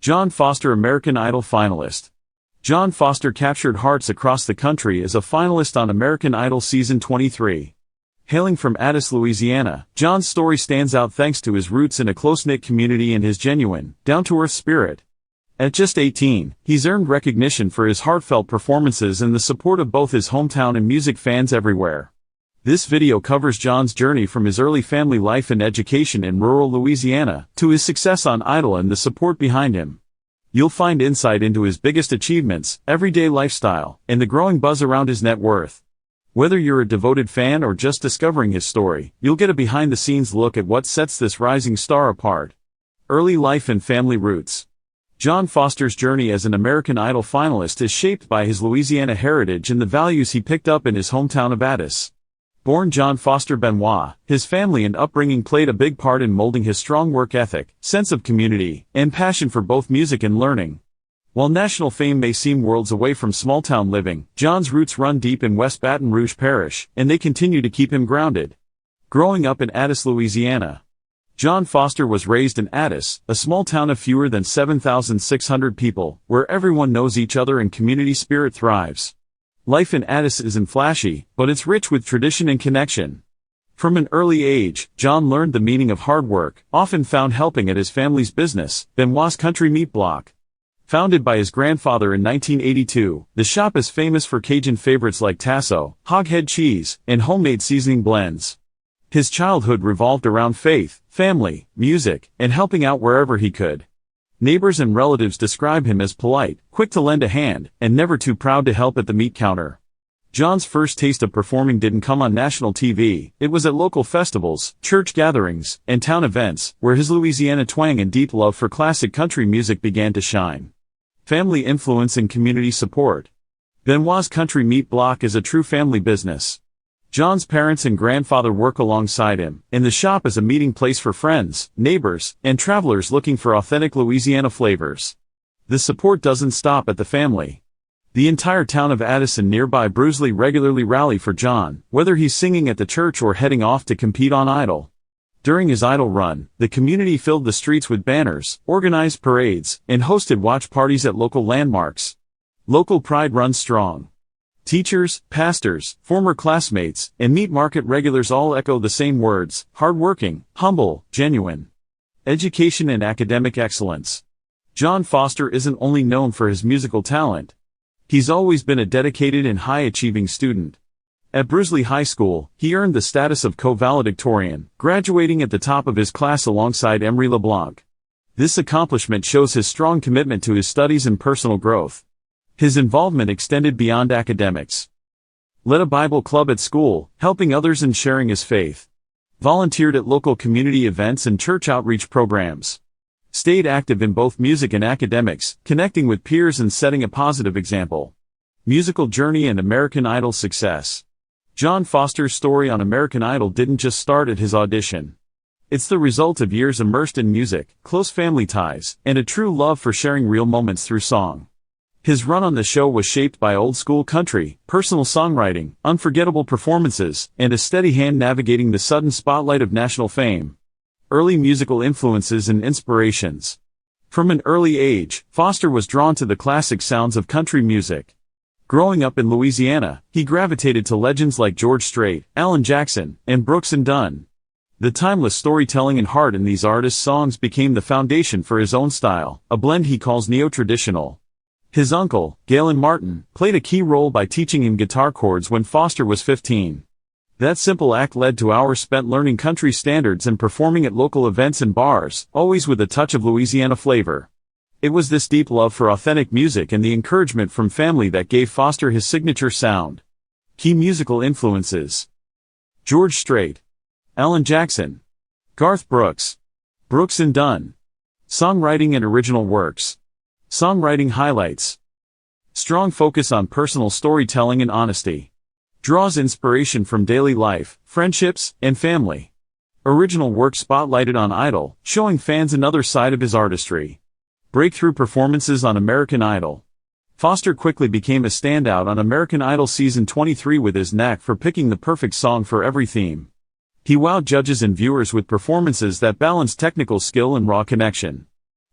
John Foster, American Idol finalist. John Foster captured hearts across the country as a finalist on American Idol Season 23. Hailing from Addis, Louisiana, John's story stands out thanks to his roots in a close-knit community and his genuine, down-to-earth spirit. At just 18, he's earned recognition for his heartfelt performances and the support of both his hometown and music fans everywhere. This video covers John's journey from his early family life and education in rural Louisiana to his success on Idol and the support behind him. You'll find insight into his biggest achievements, everyday lifestyle, and the growing buzz around his net worth. Whether you're a devoted fan or just discovering his story, you'll get a behind-the-scenes look at what sets this rising star apart. Early life and family roots. John Foster's journey as an American Idol finalist is shaped by his Louisiana heritage and the values he picked up in his hometown of Addis. Born John Foster Benoit, his family and upbringing played a big part in molding his strong work ethic, sense of community, and passion for both music and learning. While national fame may seem worlds away from small-town living, John's roots run deep in West Baton Rouge Parish, and they continue to keep him grounded. Growing up in Addis, Louisiana. John Foster was raised in Addis, a small town of fewer than 7,600 people, where everyone knows each other and community spirit thrives. Life in Addis isn't flashy, but it's rich with tradition and connection. From an early age, John learned the meaning of hard work, often found helping at his family's business, Benoit's Country Meat Block. Founded by his grandfather in 1982, the shop is famous for Cajun favorites like tasso, hoghead cheese, and homemade seasoning blends. His childhood revolved around faith, family, music, and helping out wherever he could. Neighbors and relatives describe him as polite, quick to lend a hand, and never too proud to help at the meat counter. John's first taste of performing didn't come on national TV, it was at local festivals, church gatherings, and town events, where his Louisiana twang and deep love for classic country music began to shine. Family influence and community support. Benoit's Country Meat Block is a true family business. John's parents and grandfather work alongside him, and the shop is a meeting place for friends, neighbors, and travelers looking for authentic Louisiana flavors. The support doesn't stop at the family. The entire town of Addis and nearby Brusley regularly rally for John, whether he's singing at the church or heading off to compete on Idol. During his Idol run, the community filled the streets with banners, organized parades, and hosted watch parties at local landmarks. Local pride runs strong. Teachers, pastors, former classmates, and meat market regulars all echo the same words: hardworking, humble, genuine. Education and academic excellence. John Foster isn't only known for his musical talent. He's always been a dedicated and high-achieving student. At Brusley High School, he earned the status of co-valedictorian, graduating at the top of his class alongside Emery LeBlanc. This accomplishment shows his strong commitment to his studies and personal growth. His involvement extended beyond academics. Led a Bible club at school, helping others and sharing his faith. Volunteered at local community events and church outreach programs. Stayed active in both music and academics, connecting with peers and setting a positive example. Musical journey and American Idol success. John Foster's story on American Idol didn't just start at his audition. It's the result of years immersed in music, close family ties, and a true love for sharing real moments through song. His run on the show was shaped by old-school country, personal songwriting, unforgettable performances, and a steady hand navigating the sudden spotlight of national fame. Early musical influences and inspirations. From an early age, Foster was drawn to the classic sounds of country music. Growing up in Louisiana, he gravitated to legends like George Strait, Alan Jackson, and Brooks and Dunn. The timeless storytelling and heart in these artists' songs became the foundation for his own style, a blend he calls neo-traditional. His uncle, Galen Martin, played a key role by teaching him guitar chords when Foster was 15. That simple act led to hours spent learning country standards and performing at local events and bars, always with a touch of Louisiana flavor. It was this deep love for authentic music and the encouragement from family that gave Foster his signature sound. Key musical influences. George Strait. Alan Jackson. Garth Brooks. Brooks and Dunn. Songwriting and original works. Songwriting highlights. Strong focus on personal storytelling and honesty. Draws inspiration from daily life, friendships, and family. Original work spotlighted on Idol, showing fans another side of his artistry. Breakthrough performances on American Idol. Foster quickly became a standout on American Idol Season 23 with his knack for picking the perfect song for every theme. He wowed judges and viewers with performances that balanced technical skill and raw connection.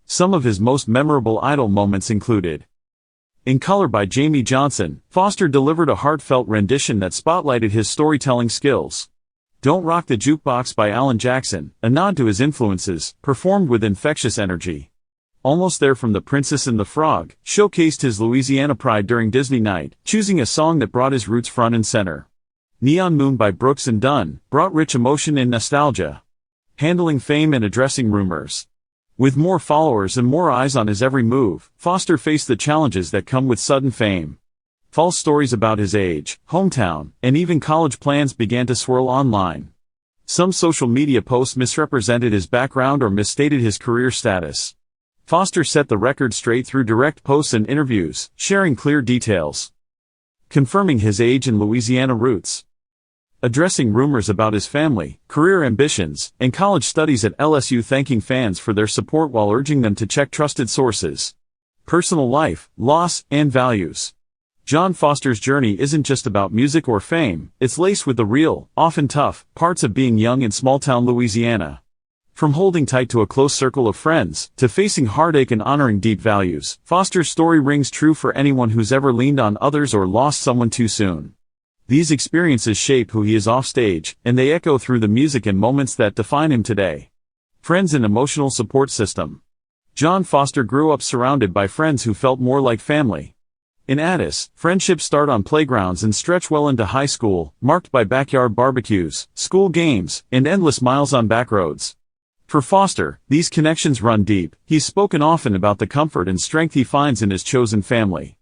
Some of his most memorable Idol moments included: In Color by Jamie Johnson, Foster delivered a heartfelt rendition that spotlighted his storytelling skills. Don't Rock the Jukebox by Alan Jackson, a nod to his influences, performed with infectious energy. Almost There from The Princess and the Frog, showcased his Louisiana pride during Disney Night, choosing a song that brought his roots front and center. Neon Moon by Brooks and Dunn, brought rich emotion and nostalgia. Handling Fame and Addressing Rumors. With more followers and more eyes on his every move, Foster faced the challenges that come with sudden fame. False stories about his age, hometown, and even college plans began to swirl online. Some social media posts misrepresented his background or misstated his career status. Foster set the record straight through direct posts and interviews, sharing clear details. Confirming his age and Louisiana roots. Addressing rumors about his family, career ambitions, and college studies at LSU, thanking fans for their support while urging them to check trusted sources. Personal life, loss, and values. John Foster's journey isn't just about music or fame, it's laced with the real, often tough, parts of being young in small-town Louisiana. From holding tight to a close circle of friends, to facing heartache and honoring deep values, Foster's story rings true for anyone who's ever leaned on others or lost someone too soon. These experiences shape who he is offstage, and they echo through the music and moments that define him today. Friends and emotional support system. John Foster grew up surrounded by friends who felt more like family. In Addis, friendships start on playgrounds and stretch well into high school, marked by backyard barbecues, school games, and endless miles on backroads. For Foster, these connections run deep. He's spoken often about the comfort and strength he finds in his chosen family.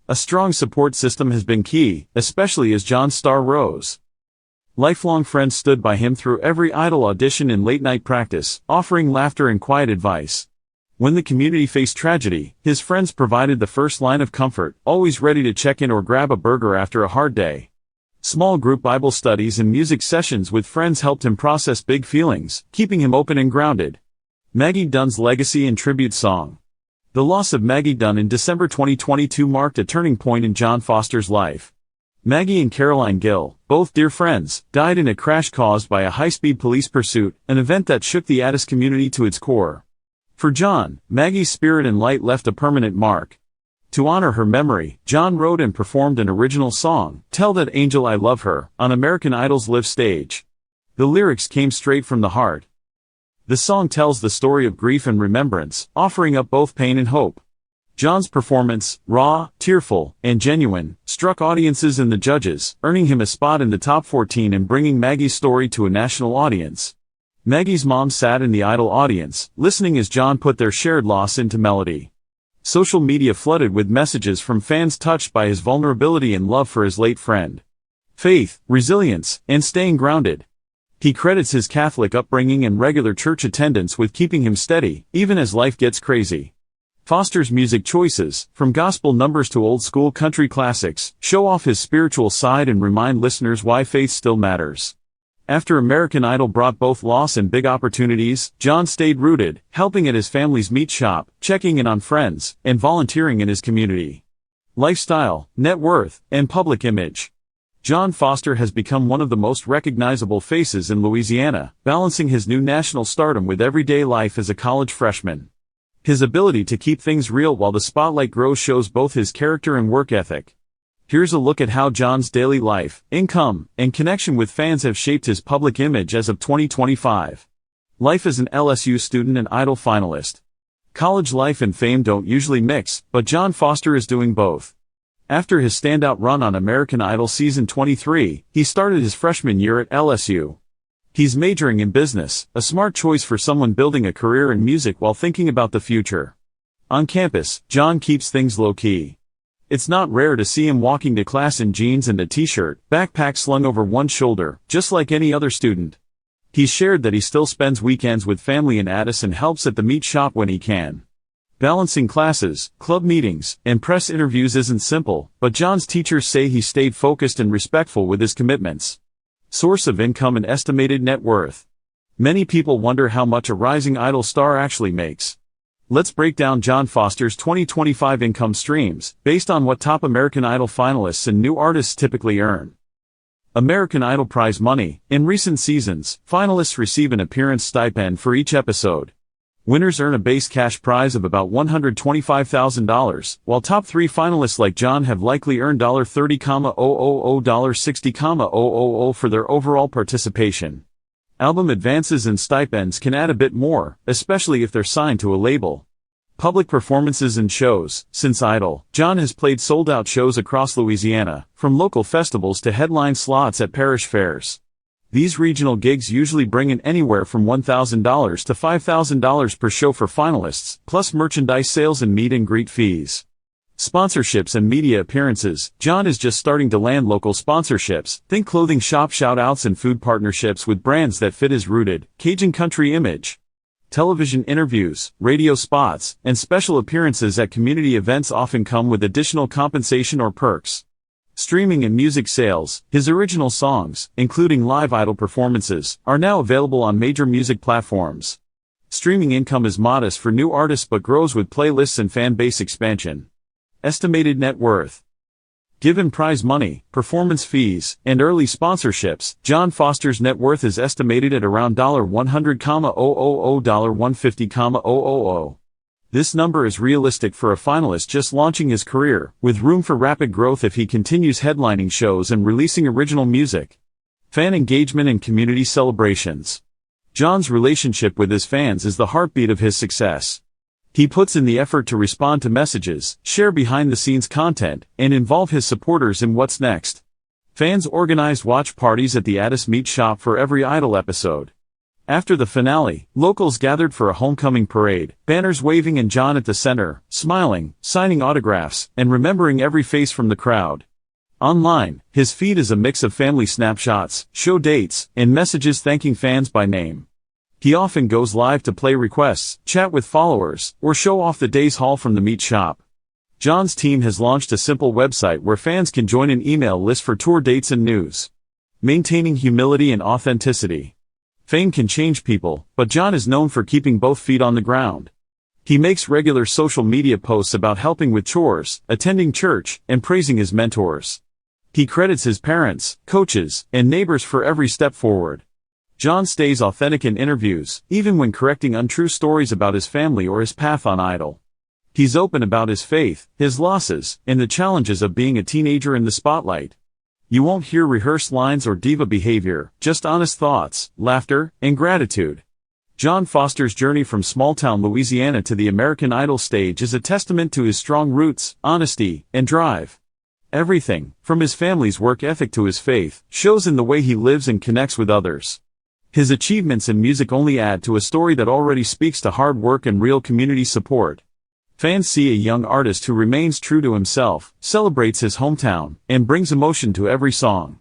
A strong support system has been key, especially as John's star rose. Lifelong friends stood by him through every Idol audition and late-night practice, offering laughter and quiet advice. When the community faced tragedy, his friends provided the first line of comfort, always ready to check in or grab a burger after a hard day. Small group Bible studies and music sessions with friends helped him process big feelings, keeping him open and grounded. Maggie Dunn's legacy and tribute song. The loss of Maggie Dunn in December 2022 marked a turning point in John Foster's life. Maggie and Caroline Gill, both dear friends, died in a crash caused by a high-speed police pursuit, an event that shook the Addis community to its core. For John, Maggie's spirit and light left a permanent mark. To honor her memory, John wrote and performed an original song, Tell That Angel I Love Her, on American Idol's live stage. The lyrics came straight from the heart. The song tells the story of grief and remembrance, offering up both pain and hope. John's performance, raw, tearful, and genuine, struck audiences and the judges, earning him a spot in the top 14 and bringing Maggie's story to a national audience. Maggie's mom sat in the Idol audience, listening as John put their shared loss into melody. Social media flooded with messages from fans touched by his vulnerability and love for his late friend. Faith, resilience, and staying grounded. He credits his Catholic upbringing and regular church attendance with keeping him steady, even as life gets crazy. Foster's music choices, from gospel numbers to old-school country classics, show off his spiritual side and remind listeners why faith still matters. After American Idol brought both loss and big opportunities, John stayed rooted, helping at his family's meat shop, checking in on friends, and volunteering in his community. Lifestyle, net worth, and public image. John Foster has become one of the most recognizable faces in Louisiana, balancing his new national stardom with everyday life as a college freshman. His ability to keep things real while the spotlight grows shows both his character and work ethic. Here's a look at how John's daily life, income, and connection with fans have shaped his public image as of 2025. Life as an LSU student and Idol finalist. College life and fame don't usually mix, but John Foster is doing both. After his standout run on American Idol Season 23, he started his freshman year at LSU. He's majoring in business, a smart choice for someone building a career in music while thinking about the future. On campus, John keeps things low-key. It's not rare to see him walking to class in jeans and a t-shirt, backpack slung over one shoulder, just like any other student. He's shared that he still spends weekends with family in Addis and helps at the meat shop when he can. Balancing classes, club meetings, and press interviews isn't simple, but John's teachers say he stayed focused and respectful with his commitments. Source of income and estimated net worth. Many people wonder how much a rising Idol star actually makes. Let's break down John Foster's 2025 income streams, based on what top American Idol finalists and new artists typically earn. American Idol prize money. In recent seasons, finalists receive an appearance stipend for each episode. Winners earn a base cash prize of about $125,000, while top 3 finalists like John have likely earned $30,000, $60,000 for their overall participation. Album advances and stipends can add a bit more, especially if they're signed to a label. Public performances and shows. Since Idol, John has played sold-out shows across Louisiana, from local festivals to headline slots at parish fairs. These regional gigs usually bring in anywhere from $1,000 to $5,000 per show for finalists, plus merchandise sales and meet and greet fees. Sponsorships and media appearances. John is just starting to land local sponsorships. Think clothing shop shout-outs and food partnerships with brands that fit his rooted, Cajun country image. Television interviews, radio spots, and special appearances at community events often come with additional compensation or perks. Streaming and music sales. His original songs, including live Idol performances, are now available on major music platforms. Streaming income is modest for new artists but grows with playlists and fan base expansion. Estimated net worth. Given prize money, performance fees, and early sponsorships, John Foster's net worth is estimated at around $100,000, $150,000. This number is realistic for a finalist just launching his career, with room for rapid growth if he continues headlining shows and releasing original music. Fan engagement and community celebrations. John's relationship with his fans is the heartbeat of his success. He puts in the effort to respond to messages, share behind-the-scenes content, and involve his supporters in what's next. Fans organized watch parties at the Addis Meat Shop for every Idol episode. After the finale, locals gathered for a homecoming parade, banners waving and John at the center, smiling, signing autographs, and remembering every face from the crowd. Online, his feed is a mix of family snapshots, show dates, and messages thanking fans by name. He often goes live to play requests, chat with followers, or show off the day's haul from the meat shop. John's team has launched a simple website where fans can join an email list for tour dates and news. Maintaining humility and authenticity. Fame can change people, but John is known for keeping both feet on the ground. He makes regular social media posts about helping with chores, attending church, and praising his mentors. He credits his parents, coaches, and neighbors for every step forward. John stays authentic in interviews, even when correcting untrue stories about his family or his path on Idol. He's open about his faith, his losses, and the challenges of being a teenager in the spotlight. You won't hear rehearsed lines or diva behavior, just honest thoughts, laughter, and gratitude. John Foster's journey from small-town Louisiana to the American Idol stage is a testament to his strong roots, honesty, and drive. Everything, from his family's work ethic to his faith, shows in the way he lives and connects with others. His achievements in music only add to a story that already speaks to hard work and real community support. Fans see a young artist who remains true to himself, celebrates his hometown, and brings emotion to every song.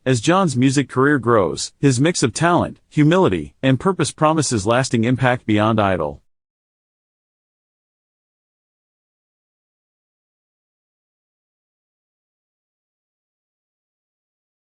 As John's music career grows, his mix of talent, humility, and purpose promises lasting impact beyond Idol.